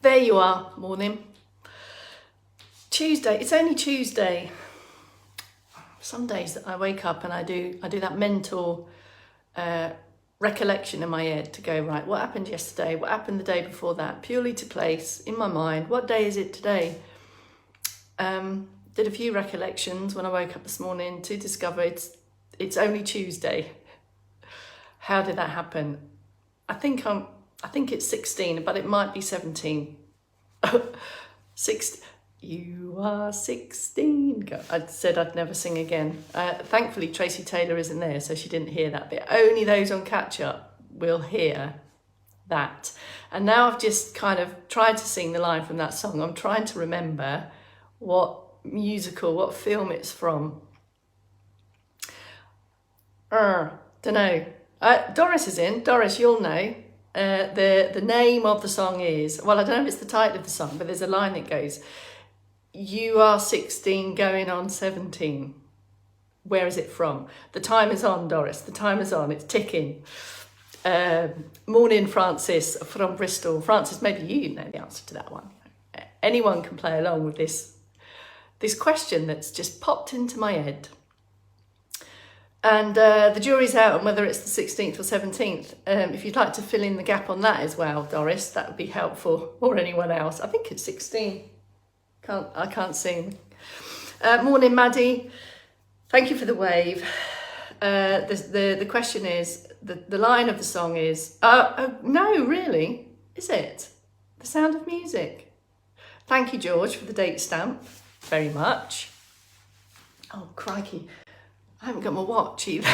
There you are, morning. Tuesday, it's only Tuesday. Some days I wake up and I do that mental recollection in my head to go, right, what happened yesterday? What happened the day before that? Purely to place in my mind, what day is it today? Did a few recollections when I woke up this morning to discover it's only Tuesday. How did that happen? I think it's 16, but it might be 17. You are 16. I said I'd never sing again. Thankfully, Tracy Taylor isn't there, so she didn't hear that bit. Only those on catch-up will hear that. And now I've just kind of tried to sing the line from that song. I'm trying to remember what musical, what film it's from. Don't know. Doris is in. Doris, you'll know. The name of the song is, well, I don't know if it's the title of the song, but there's a line that goes, you are 16 going on 17. Where is it from? The time is on, Doris. The time is on. It's ticking. Morning, Francis from Bristol. Francis, maybe you know the answer to that one. Anyone can play along with this question that's just popped into my head. And the jury's out on whether it's the 16th or 17th. If you'd like to fill in the gap on that as well, Doris, that would be helpful, or anyone else. I think it's 16. I can't sing. Morning, Maddie. Thank you for the wave. The question is, the line of the song is, no, really, is it? The Sound of Music. Thank you, George, for the date stamp, very much. Oh, crikey. I haven't got my watch either.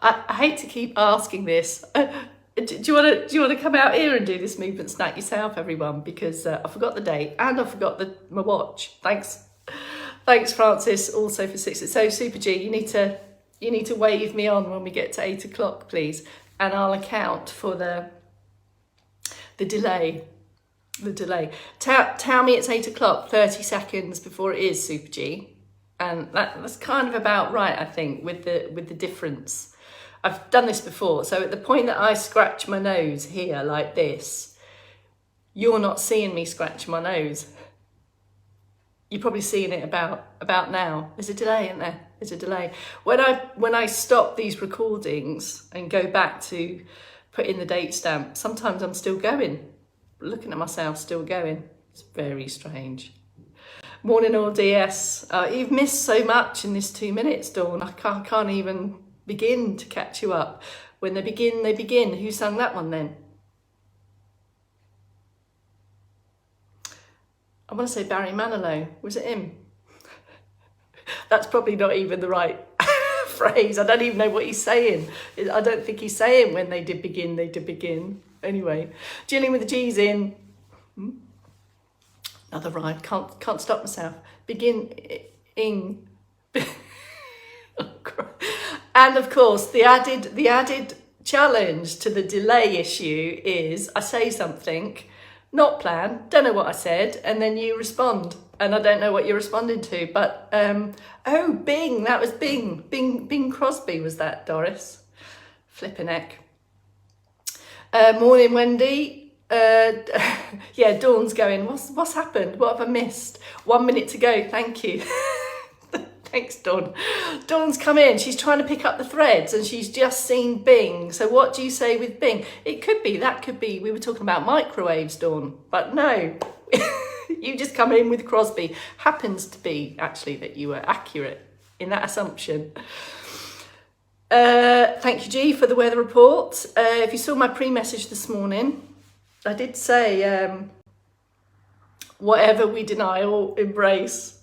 I hate to keep asking this. Do you want to come out here and do this movement snack yourself, everyone? Because I forgot the date and I forgot my watch. Thanks, Francis, also for 6. So Super G, you need to wave me on when we get to 8 o'clock, please, and I'll account for the delay. Tell me it's 8 o'clock 30 seconds before it is, Super G. And that's kind of about right, I think, with the difference. I've done this before. So at the point that I scratch my nose here like this, you're not seeing me scratch my nose. You're probably seeing it about now. There's a delay, isn't there? There's a delay. When I stop these recordings and go back to put in the date stamp, sometimes I'm still going. Looking at myself, still going. It's very strange. Morning, all DS. You've missed so much in this 2 minutes, Dawn. I can't even begin to catch you up. When they begin, they begin. Who sang that one then? I want to say Barry Manilow. Was it him? That's probably not even the right phrase. I don't even know what he's saying. I don't think he's saying when they did begin, they did begin. Anyway, Gillian with the G's in. Another rhyme, can't stop myself. Beginning. And of course, the added challenge to the delay issue is I say something, not planned, don't know what I said, and then you respond, and I don't know what you're responding to. But Bing, that was Bing Crosby was that, Doris. Flippin' heck. Morning, Wendy. Yeah, Dawn's going, what's happened? What have I missed? 1 minute to go, thank you. Thanks, Dawn. Dawn's come in, she's trying to pick up the threads and she's just seen Bing. So what do you say with Bing? That could be, we were talking about microwaves, Dawn, but no. You just come in with Crosby. Happens to be, actually, that you were accurate in that assumption. Thank you, G, for the weather report. If you saw my pre-message this morning, I did say, whatever we deny or embrace,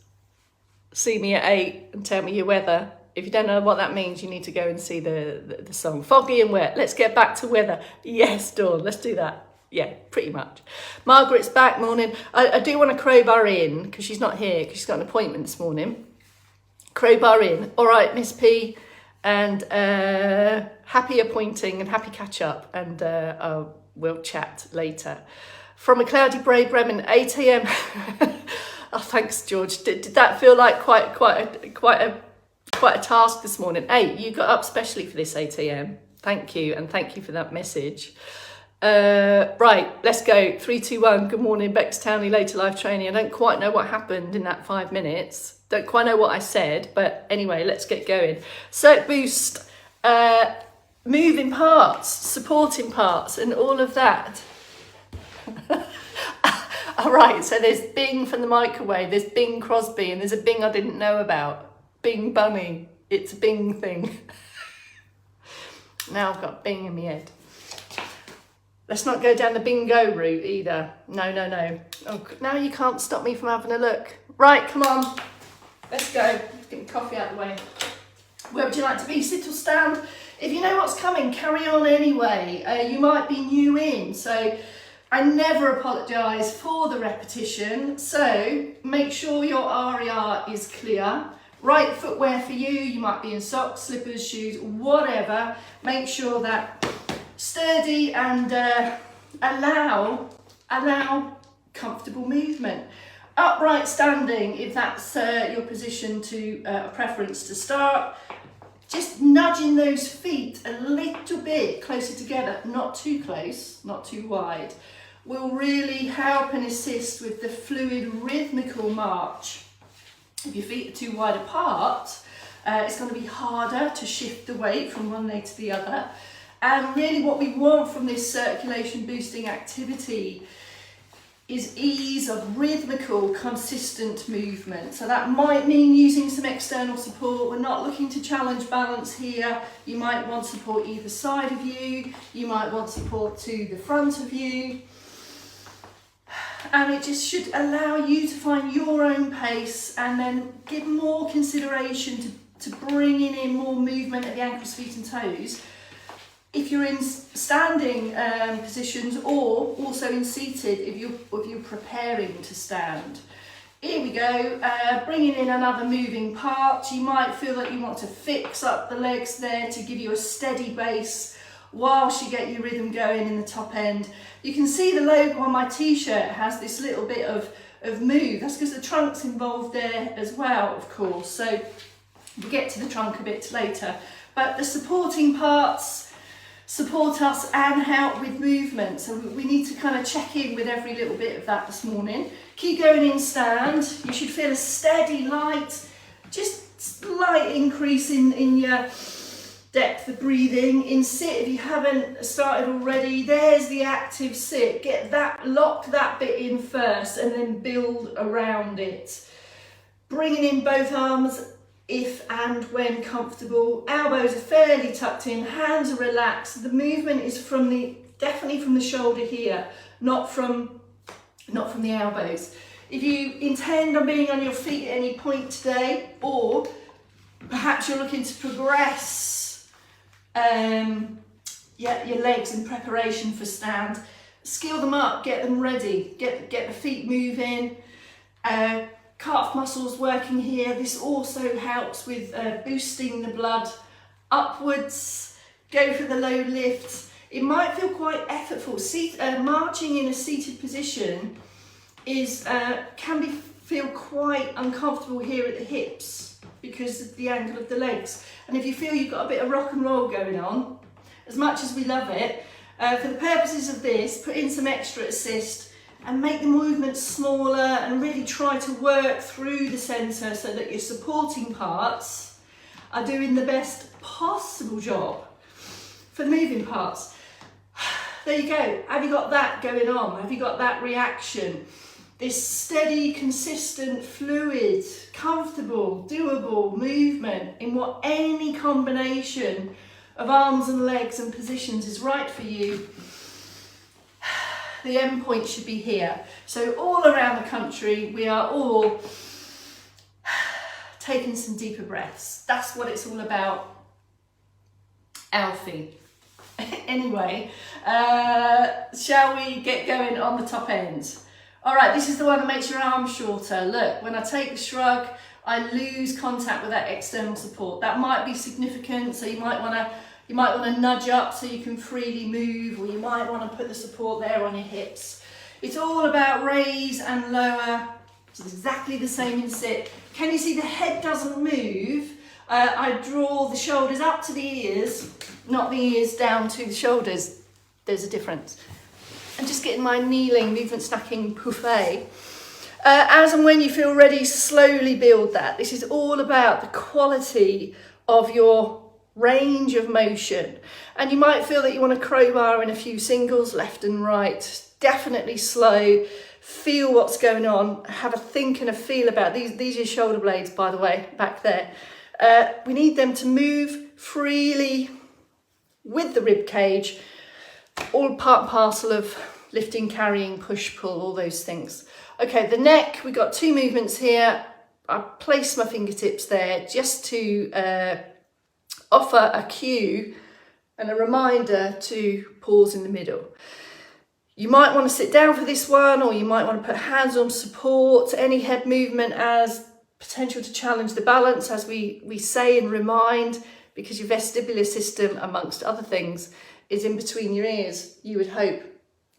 see me at 8 and tell me your weather. If you don't know what that means, you need to go and see the song. Foggy and wet. Let's get back to weather. Yes, Dawn, let's do that. Yeah, pretty much. Margaret's back, morning. I do want to crowbar in, because she's not here, because she's got an appointment this morning. Crowbar in. All right, Miss P. And happy appointing and happy catch up. And we'll chat later. From a cloudy brave Bremen, 8 a.m. Oh, thanks, George. Did that feel like quite a task this morning? 8, you got up specially for this 8 a.m. Thank you, and thank you for that message. Right, let's go. 3, 2, 1. Good morning, Bex Townley, later live training. I don't quite know what happened in that 5 minutes. Don't quite know what I said, but anyway, let's get going. Circ Boost, moving parts, supporting parts, and all of that. All right, so there's Bing from the microwave, there's Bing Crosby, and there's a Bing I didn't know about. Bing Bunny. It's a Bing thing. Now I've got Bing in my head. Let's not go down the bingo route either. No. Oh, now you can't stop me from having a look. Right, come on. Let's go. Let's get my coffee out of the way. Where would you like to be? Sit or stand? If you know what's coming, carry on anyway. You might be new in, so I never apologise for the repetition. So make sure your RER is clear. Right footwear for you. You might be in socks, slippers, shoes, whatever. Make sure that sturdy and allow comfortable movement. Upright standing, if that's your position to a preference to start. Just nudging those feet a little bit closer together, not too close, not too wide, will really help and assist with the fluid rhythmical march. If your feet are too wide apart, it's going to be harder to shift the weight from one leg to the other. And really what we want from this circulation boosting activity is ease of rhythmical, consistent movement. So that might mean using some external support. We're not looking to challenge balance here. You might want support either side of you. You might want support to the front of you. And it just should allow you to find your own pace and then give more consideration to bringing in more movement at the ankles, feet and toes. If you're in standing positions, or also in seated if you're preparing to stand. Here we go, bringing in another moving part. You might feel that you want to fix up the legs there to give you a steady base whilst you get your rhythm going in the top end. You can see the logo on my t-shirt has this little bit of move. That's because the trunk's involved there as well, of course. So we'll get to the trunk a bit later. But the supporting parts support us and help with movement. So we need to kind of check in with every little bit of that this morning. Keep going in stand. You should feel a steady, light, just slight increase in your depth of breathing. In sit, if you haven't started already, there's the active sit. Get that, lock that bit in first and then build around it. Bringing in both arms if and when comfortable. Elbows are fairly tucked in, hands are relaxed. The movement is definitely from the shoulder here, not from the elbows. If you intend on being on your feet at any point today, or perhaps you're looking to progress your legs in preparation for stand, skill them up, get them ready, get the feet moving. Calf muscles working here. This also helps with boosting the blood upwards. Go for the low lifts. It might feel quite effortful. Marching in a seated position can feel quite uncomfortable here at the hips because of the angle of the legs. And if you feel you've got a bit of rock and roll going on, as much as we love it, for the purposes of this, put in some extra assist and make the movement smaller and really try to work through the centre so that your supporting parts are doing the best possible job for the moving parts. There you go. Have you got that going on? Have you got that reaction? This steady, consistent, fluid, comfortable, doable movement in what any combination of arms and legs and positions is right for you. The end point should be here. So all around the country, we are all taking some deeper breaths. That's what it's all about. Alfie. Anyway, shall we get going on the top end? All right, this is the one that makes your arms shorter. Look, when I take the shrug, I lose contact with that external support. That might be significant, so you might want to nudge up so you can freely move, or you might want to put the support there on your hips. It's all about raise and lower. It's exactly the same in sit. Can you see the head doesn't move? I draw the shoulders up to the ears, not the ears down to the shoulders. There's a difference. And just getting my kneeling movement snacking buffet. As and when you feel ready, slowly build that. This is all about the quality of your range of motion. And you might feel that you want to crowbar in a few singles left and right. Definitely slow. Feel what's going on. Have a think and a feel about these. These are your shoulder blades, by the way, back there. We need them to move freely with the rib cage. All part and parcel of lifting, carrying, push, pull, all those things. Okay, the neck, we've got two movements here. I place my fingertips there just to offer a cue and a reminder to pause in the middle. You might want to sit down for this one, or you might want to put hands on support. Any head movement as potential to challenge the balance, as we say and remind, because your vestibular system, amongst other things, is in between your ears, you would hope.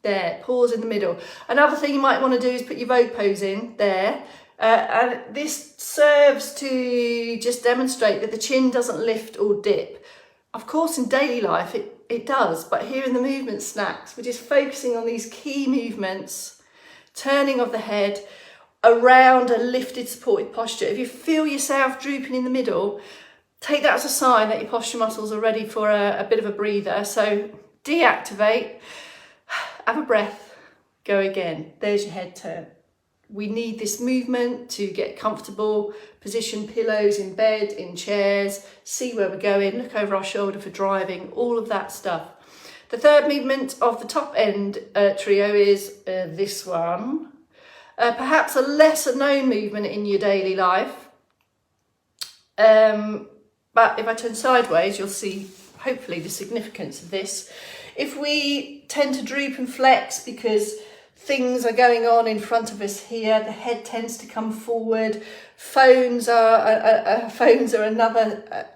There, pause in the middle. Another thing you might want to do is put your Vogue pose in there. And this serves to just demonstrate that the chin doesn't lift or dip. Of course, in daily life, it does, but here in the movement snacks, we're just focusing on these key movements, turning of the head around a lifted, supported posture. If you feel yourself drooping in the middle, take that as a sign that your posture muscles are ready for a bit of a breather. So deactivate. Have a breath, go again. There's your head turn. We need this movement to get comfortable, position pillows in bed, in chairs, see where we're going, look over our shoulder for driving, all of that stuff. The third movement of the top end trio is this one. Perhaps a lesser known movement in your daily life. But if I turn sideways, you'll see hopefully the significance of this. If we tend to droop and flex because things are going on in front of us here, the head tends to come forward. Phones are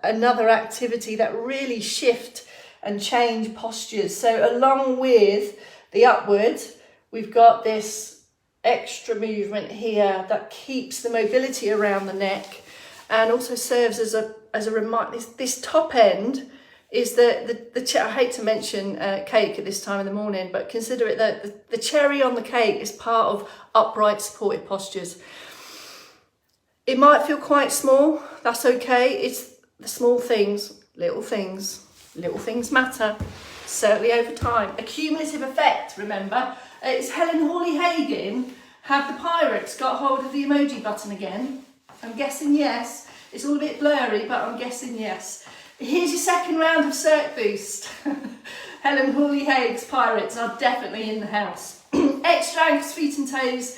another activity that really shift and change postures. So along with the upward, we've got this extra movement here that keeps the mobility around the neck and also serves as a reminder. This top end is I hate to mention cake at this time in the morning, but consider it that the cherry on the cake is part of upright supported postures. It might feel quite small, that's okay. It's the small things, little things matter, certainly over time. A cumulative effect, remember. It's Helen Hawley-Hagan. Have the pirates got hold of the emoji button again? I'm guessing yes. It's all a bit blurry, but I'm guessing yes. Here's your second round of Cirque Boost. Helen Hawley-Hagan's pirates are definitely in the house. Extra ankles, feet and toes.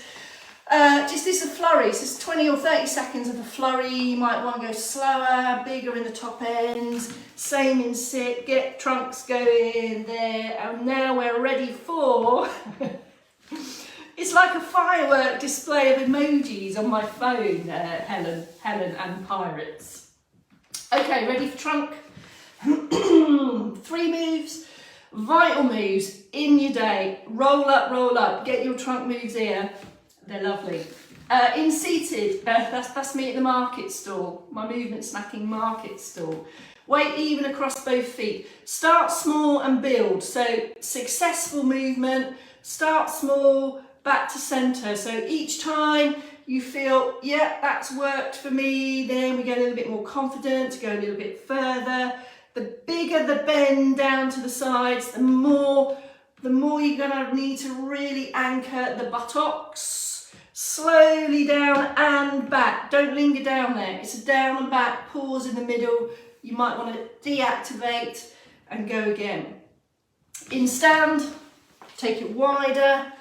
Just this a flurry, so it's 20 or 30 seconds of a flurry. You might want to go slower, bigger in the top end. Same in sit, get trunks going there. And now we're ready for... It's like a firework display of emojis on my phone, Helen and pirates. Okay, ready for trunk? 3 moves, vital moves in your day. Roll up, get your trunk moves here. They're lovely. In seated, that's me at the market stall, my movement snacking market stall. Weight even across both feet. Start small and build. So successful movement, start small, back to center. So each time you feel, yeah, that's worked for me, then we get a little bit more confident to go a little bit further. The bigger the bend down to the sides, the more you're gonna need to really anchor the buttocks. Slowly down and back. Don't linger down there. It's a down and back, pause in the middle. You might want to deactivate and go again. In stand, take it wider.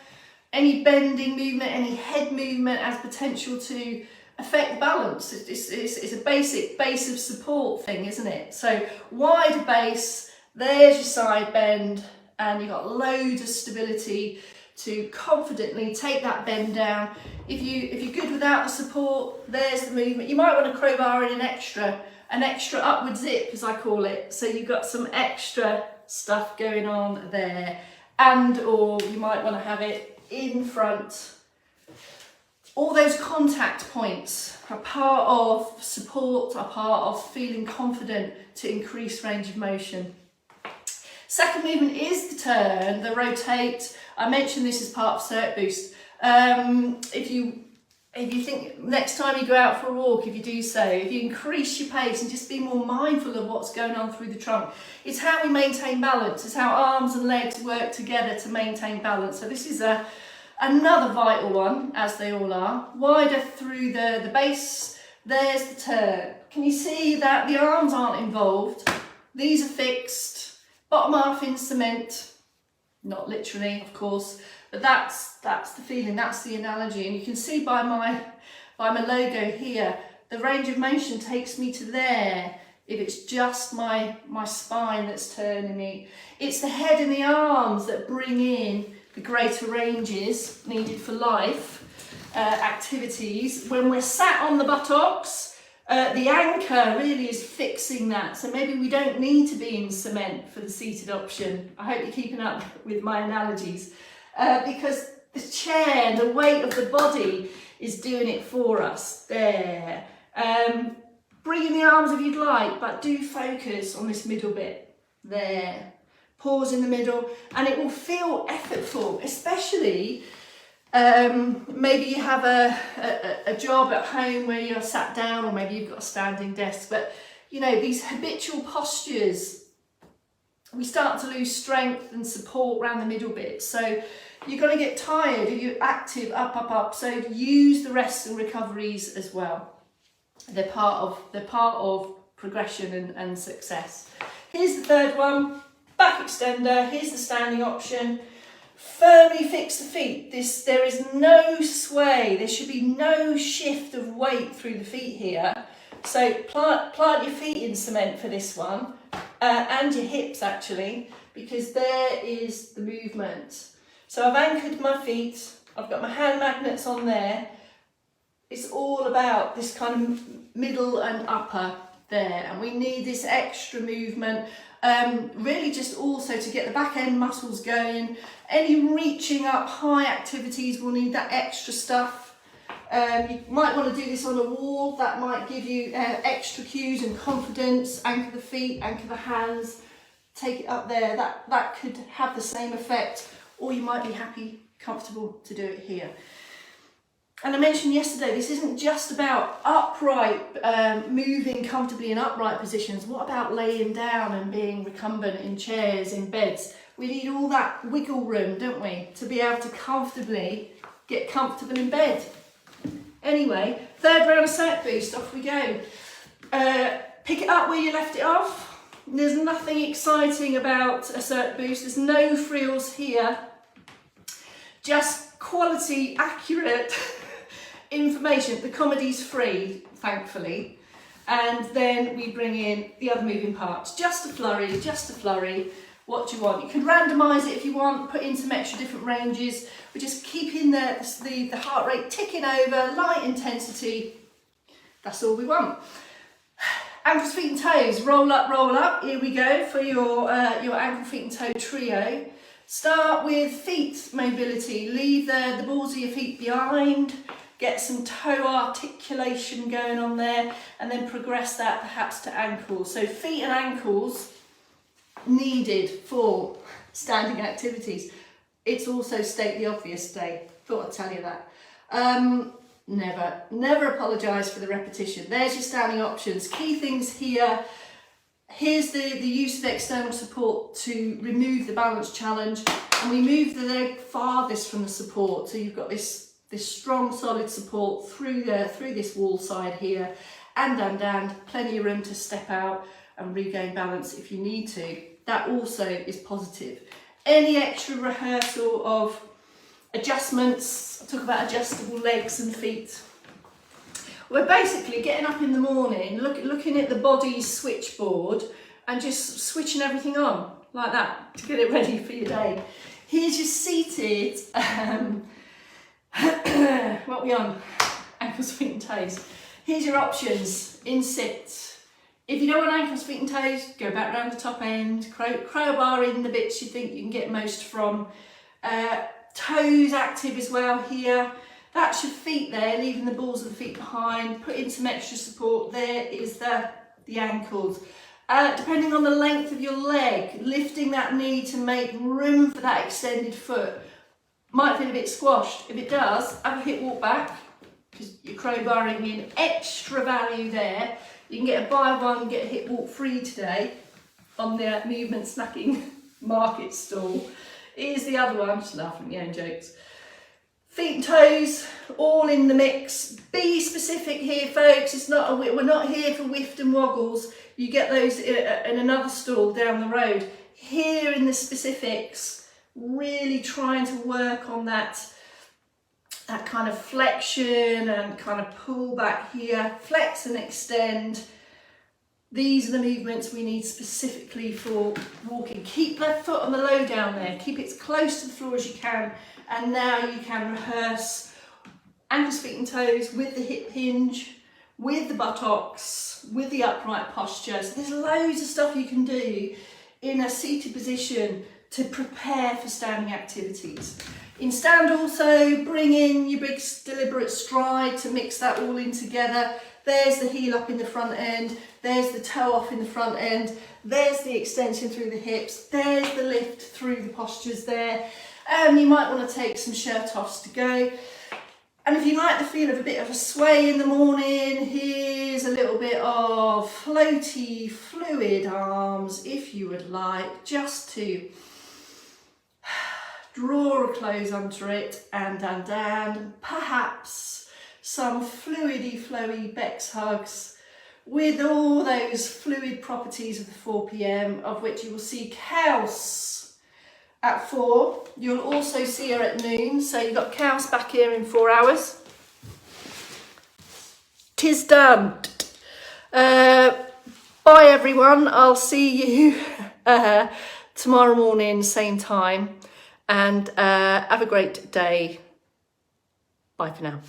Any bending movement, any head movement has potential to affect the balance. It's a basic base of support thing, isn't it? So wider base, there's your side bend, and you've got loads of stability to confidently take that bend down. If you're good without the support, there's the movement. You might want to crowbar in an extra upward zip, as I call it. So you've got some extra stuff going on there, and or you might want to have it in front. All those contact points are part of support, are part of feeling confident to increase range of motion. Second movement is the turn, the rotate. I mentioned this as part of Cert Boost. If you think next time you go out for a walk, if you do so, if you increase your pace and just be more mindful of what's going on through the trunk, it's how we maintain balance. It's how arms and legs work together to maintain balance. So this is another vital one, as they all are. Wider through the base. There's the turn. Can you see that the arms aren't involved? These are fixed. Bottom half in cement. Not literally, of course. But that's the feeling, that's the analogy. And you can see by my logo here, the range of motion takes me to there if it's just my spine that's turning me. It's the head and the arms that bring in the greater ranges needed for life activities. When we're sat on the buttocks, the anchor really is fixing that. So maybe we don't need to be in cement for the seated option. I hope you're keeping up with my analogies. Because the chair, the weight of the body is doing it for us. There. Bring in the arms if you'd like, but do focus on this middle bit. There. Pause in the middle, and it will feel effortful, especially maybe you have a job at home where you're sat down, or maybe you've got a standing desk, but you know, these habitual postures, we start to lose strength and support around the middle bit. So you're going to get tired if you're active up. So use the rests and recoveries as well. They're part of progression and success. Here's the third one, back extender. Here's the standing option. Firmly fix the feet. There is no sway. There should be no shift of weight through the feet here. So plant your feet in cement for this one, and your hips actually, because there is the movement. So I've anchored my feet, I've got my hand magnets on there. It's all about this kind of middle and upper there, and we need this extra movement, really just also to get the back end muscles going. Any reaching up high activities will need that extra stuff. You might want to do this on a wall. That might give you extra cues and confidence. Anchor the feet, anchor the hands, take it up there. That could have the same effect, or you might be happy, comfortable to do it here. And I mentioned yesterday, this isn't just about upright, moving comfortably in upright positions. What about laying down and being recumbent in chairs, in beds? We need all that wiggle room, don't we, to be able to comfortably get comfortable in bed. Anyway, third round of Cert Boost, off we go. Pick it up where you left it off. There's nothing exciting about a Cert Boost. There's no frills here. Just quality, accurate information. The comedy's free, thankfully. And then we bring in the other moving parts. Just a flurry. What do you want? You can randomise it if you want, put in some extra different ranges. We're just keeping the heart rate ticking over, light intensity. That's all we want. Ankles, feet and toes, roll up. Here we go for your ankle, feet and toe trio. Start with feet mobility. Leave the balls of your feet behind. Get some toe articulation going on there, and then progress that perhaps to ankles. So feet and ankles needed for standing activities. It's also state the obvious today. Thought I'd tell you that. Never apologise for the repetition. There's your standing options. Key things here. Here's the use of external support to remove the balance challenge, and we move the leg farthest from the support. So you've got this strong solid support through this wall side here, and plenty of room to step out and regain balance if you need to. That also is positive. Any extra rehearsal of adjustments, I talk about adjustable legs and feet. We're basically getting up in the morning, looking at the body's switchboard and just switching everything on like that to get it ready for your day. Here's your seated, what are we on? Ankles, feet and toes. Here's your options in sit. If you don't want ankles, feet and toes, go back round the top end, crowbar in the bits you think you can get most from. Toes active as well here. That's your feet there, leaving the balls of the feet behind. Put in some extra support. There is the ankles. Depending on the length of your leg, lifting that knee to make room for that extended foot. Might feel a bit squashed. If it does, have a hip walk back, because you're crowbarring in extra value there. You can get a buy one, get a hip walk free today on the movement snacking market stall. Here's the other one, I'm just laughing at my own jokes. Feet and toes, all in the mix. Be specific here, folks. It's not we're not here for whiffed and woggles. You get those in another stall down the road. Here in the specifics, really trying to work on that kind of flexion and kind of pull back here. Flex and extend. These are the movements we need specifically for walking. Keep that foot on the low down there. Keep it as close to the floor as you can. And now you can rehearse ankles, feet and toes with the hip hinge, with the buttocks, with the upright posture. So there's loads of stuff you can do in a seated position to prepare for standing activities. In stand also, bring in your big deliberate stride to mix that all in together. There's the heel up in the front end, there's the toe off in the front end, there's the extension through the hips, there's the lift through the postures there. You might want to take some shirt offs to go. And if you like the feel of a bit of a sway in the morning, here's a little bit of floaty, fluid arms, if you would like, just to draw a close under it and down, perhaps some fluidy, flowy Bex hugs with all those fluid properties of the 4 p.m, of which you will see Chaos at 4. You'll also see her at noon, so you've got Chaos back here in 4 hours. 'Tis done. Bye everyone, I'll see you tomorrow morning, same time, and have a great day. Bye for now.